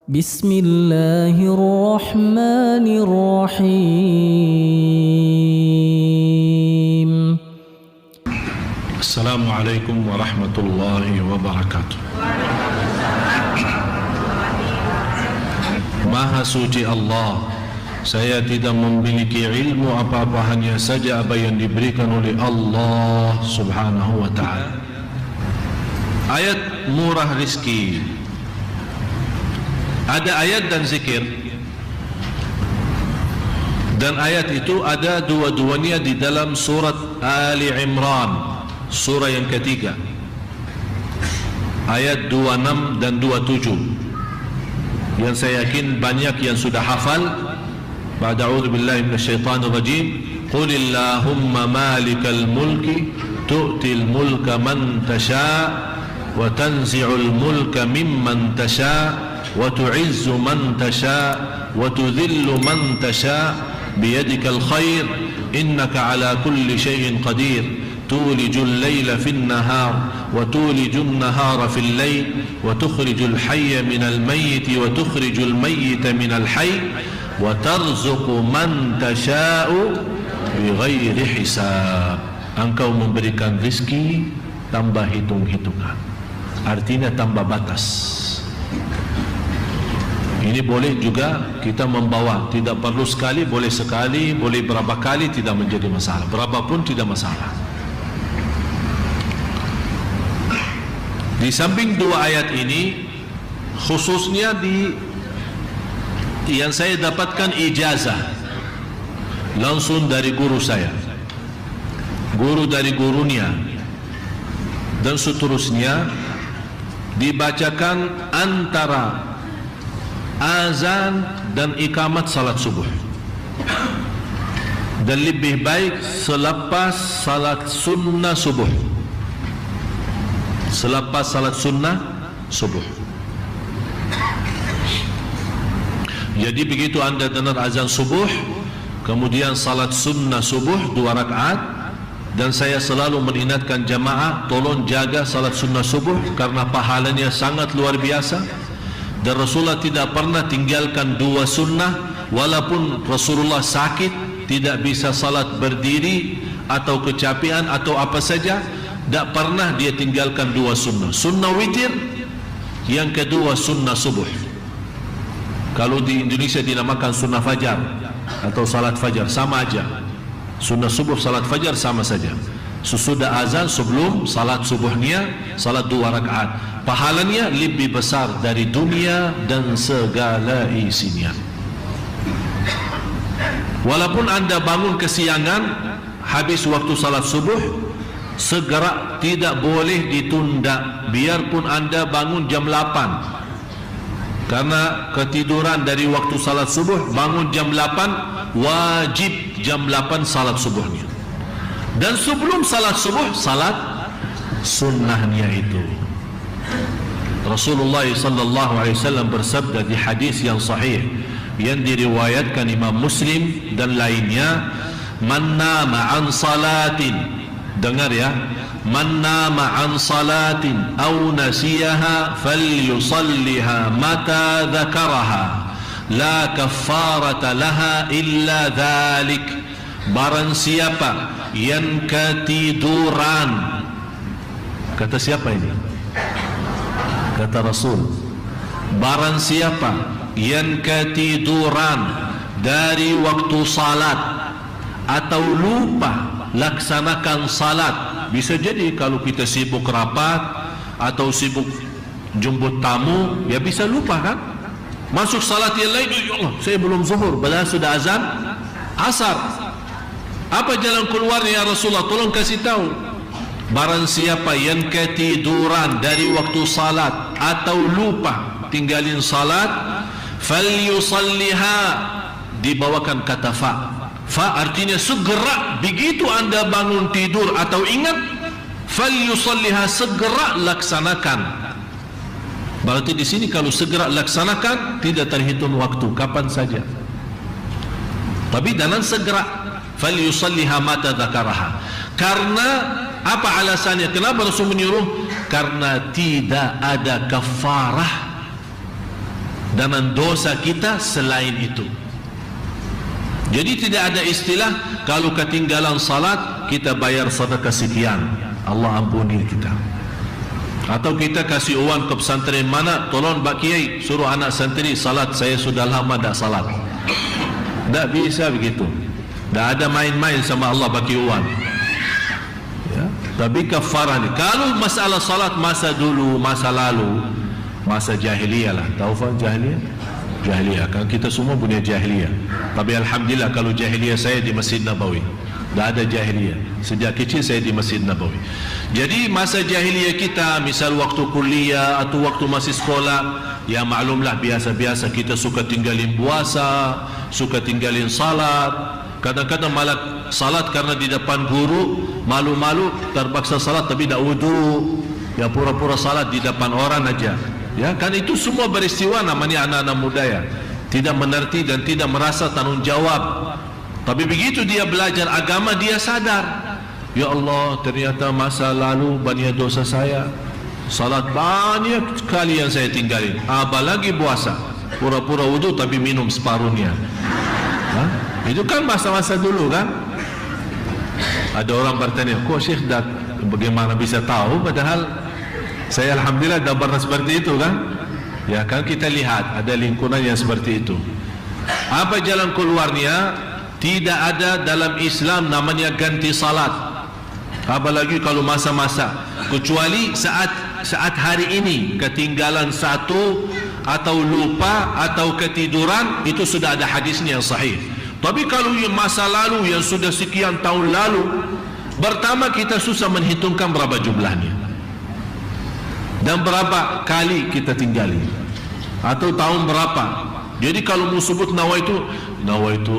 Bismillahirrahmanirrahim. Assalamualaikum warahmatullahi wabarakatuh. Maha suci Allah, saya tidak memiliki ilmu apa-apa, hanya saja apa yang diberikan oleh Allah subhanahu wa ta'ala. Ayat murah rizki, ada ayat dan zikir, dan ayat itu ada dua-duanya di dalam surat Ali Imran, surah yang ketiga, ayat 26 dan 27, yang saya yakin banyak yang sudah hafal. Ba'da a'udzu billahi minasyaitonir rajim. Qulillahumma malikal mulki tu'til mulka man tasha' wa tanzi'ul mulka mimman tasha' wa tu'izzu man tasha' wa tudhillu man tasha' biyadikal khair innaka ala kulli syai'in qadir. تولج الليل في النهار وتولج النهار في الليل وتخرج الحي من الميت وتخرج الميت من الحي وترزق من تشاء بغير حساب. Engkau memberikan rizki tambah hitung-hitungan, artinya tambah batas. Ini boleh juga kita membawa, tidak perlu sekali, boleh sekali, boleh berapa kali, tidak menjadi masalah, berapapun tidak masalah. Di samping dua ayat ini, khususnya yang saya dapatkan ijazah langsung dari guru saya, guru dari gurunya, dan seterusnya, dibacakan antara azan dan iqamat salat subuh, dan lebih baik selepas salat sunnah subuh, selepas salat sunnah subuh. Jadi begitu anda dengar azan subuh, kemudian salat sunnah subuh 2 rakaat, dan saya selalu mengingatkan jamaah, tolong jaga salat sunnah subuh karena pahalanya sangat luar biasa. Dan Rasulullah tidak pernah tinggalkan 2 sunnah, walaupun Rasulullah sakit, tidak bisa salat berdiri atau kecapean atau apa saja, tak pernah dia tinggalkan 2 sunnah. Sunnah witir, yang kedua sunnah subuh. Kalau di Indonesia dinamakan sunnah fajar atau salat fajar, sama aja. Sunnah subuh, salat fajar sama saja. Sesudah azan, sebelum salat subuhnya, salat 2 rakaat. Pahalanya lebih besar dari dunia dan segala isinya. Walaupun anda bangun kesiangan habis waktu salat subuh, segera, tidak boleh ditunda. Biarpun anda bangun jam 8, karena ketiduran dari waktu salat subuh, bangun jam 8, wajib jam 8 salat subuhnya. Dan sebelum salat subuh, salat sunnahnya itu. Rasulullah sallallahu alaihi wasallam bersabda di hadis yang sahih yang diriwayatkan Imam Muslim dan lainnya, man nama an salatin, dengar ya, man nama an salatin aw nasiyaha falyusalliha mata dzakaraha la kaffarata laha illa dzalik. Barang siapa yang ketiduran, kata siapa ini? Kata Rasul, barang siapa yang ketiduran dari waktu salat atau lupa laksanakan salat. Bisa jadi kalau kita sibuk rapat atau sibuk jemput tamu, ya bisa lupa kan, masuk salat yang lain, ya Allah saya belum zuhur, padahal sudah azan asar. Apa jalan keluarnya ya Rasulullah, tolong kasih tahu. Barang siapa yang ketiduran dari waktu salat atau lupa tinggalin salat, falyusalliha, dibawakan kata fa artinya segera. Begitu anda bangun tidur atau ingat, falyusalliha, segera laksanakan. Berarti di sini kalau segera laksanakan, tidak terhitung waktu, kapan saja. Tapi jangan segera. Falyusalliha mata dzakaraha. Karena apa alasannya? Kenapa Rasul menyuruh? Karena tidak ada kafarah dengan dosa kita selain itu. Jadi tidak ada istilah kalau ketinggalan salat kita bayar sedekah sekian, Allah ampuni kita. Atau kita kasih uang ke pesantren mana, tolong Pak Kiai suruh anak santri salat, saya sudah lama tak salat. Tak bisa begitu. Tak ada main-main sama Allah bagi uang. Ya. Tapi kafarah ni, kalau masalah salat masa dulu, masa lalu, masa jahiliyah lah. Tahu faham jahiliyah? Jahiliyah, kan kita semua punya jahiliyah. Tapi alhamdulillah kalau jahiliyah saya di Masjid Nabawi. Tak ada jahiliyah. Sejak kecil saya di Masjid Nabawi. Jadi masa jahiliyah kita, misal waktu kuliah atau waktu masih sekolah, ya maklumlah biasa-biasa kita suka tinggalin puasa, suka tinggalin salat. Kadang-kadang malah salat karena di depan guru, malu-malu terpaksa salat tapi tak wudu. Ya pura-pura salat di depan orang aja. Ya kan itu semua beristiwa namanya anak-anak muda ya. Tidak mengerti dan tidak merasa tanggung jawab. Tapi begitu dia belajar agama, dia sadar, ya Allah, ternyata masa lalu banyak dosa saya. Salat banyak sekali yang saya tinggalin. Apalagi puasa, pura-pura wudu tapi minum separuhnya. Itu kan masa-masa dulu kan. Ada orang bertanya, kok Syekh bagaimana bisa tahu, padahal saya alhamdulillah dah pernah seperti itu kan. Ya kan kita lihat ada lingkungan yang seperti itu. Apa jalan keluarnya? Tidak ada dalam Islam namanya ganti salat. Apalagi kalau masa-masa, kecuali saat hari ini ketinggalan satu atau lupa atau ketiduran, itu sudah ada hadisnya yang sahih. Tapi kalau yang masa lalu yang sudah sekian tahun lalu, pertama kita susah menghitungkan berapa jumlahnya dan berapa kali kita tinggali atau tahun berapa. Jadi kalau mau sebut nawaitu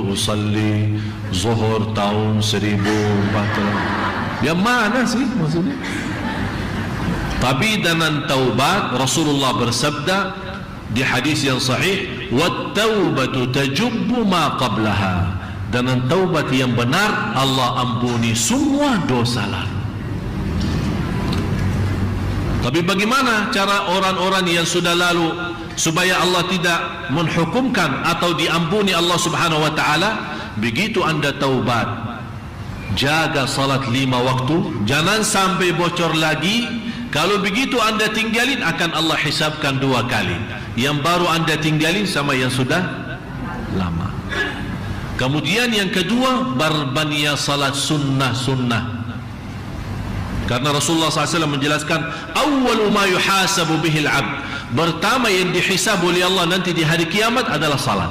usalli zuhur tahun 1040, yang mana sih maksudnya? Tapi dengan taubat, Rasulullah bersabda di hadis yang sahih, wat taubatu tajubbu ma qablaha. Dengan taubat yang benar, Allah ampuni semua dosa lalu. Tapi bagaimana cara orang-orang yang sudah lalu supaya Allah tidak menghukumkan atau diampuni Allah Subhanahu wa taala? Begitu Anda taubat, jaga salat 5 waktu, jangan sampai bocor lagi. Kalau begitu Anda tinggalin, akan Allah hisabkan 2 kali. Yang baru Anda tinggalin sama yang sudah lama. Kemudian yang kedua, berbanyak salat sunnah-sunnah. Karena Rasulullah SAW menjelaskan, awwalu ma yuhasabu bihil abd, pertama yang dihisab oleh Allah nanti di hari kiamat adalah salat.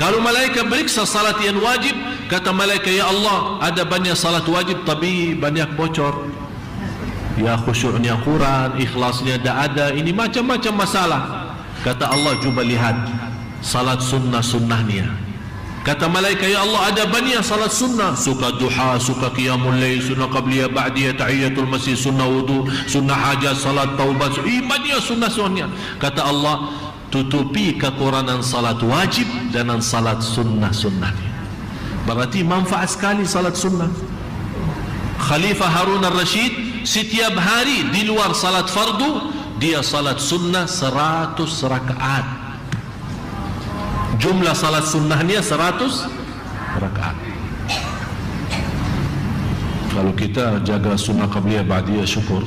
Kalau malaikat periksa salat yang wajib, kata malaikat, ya Allah, ada banyak salat wajib tapi banyak bocor. Ya khusyuknya kurang, ikhlasnya tak ada, ini macam-macam masalah. Kata Allah, cuba lihat salat sunnah-sunnahnya. Kata malaikat, ya Allah, ada banyak salat sunnah, suka duha, suka qiyamul lail, sunnah qabliyah, ba'diyah, tahiyatul masjid, sunnah wudu, sunnah hajat, salat taubat, banyak sunnah-sunnahnya. Kata Allah, tutupi kekurangan salat wajib dengan salat sunnah-sunnahnya. Berarti manfaat sekali salat sunnah. Khalifah Harun al-Rashid setiap hari di luar salat fardu, dia salat sunnah 100 rakaat. Jumlah salat sunnahnya 100 rakaat. Kalau kita jaga sunnah qabliyah ba'diyah, syukur.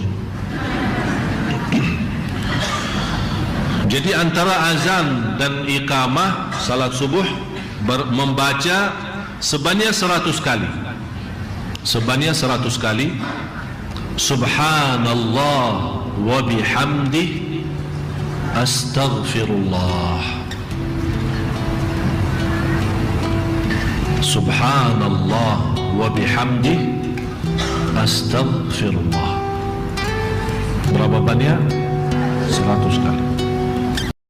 Jadi antara azan dan iqamah salat subuh membaca sebanyak 100 kali. Sebanyak 100 kali. Subhanallah wa bihamdih astaghfirullah. Subhanallah wa bihamdih astaghfirullah. Berapa banyak? 100 kali.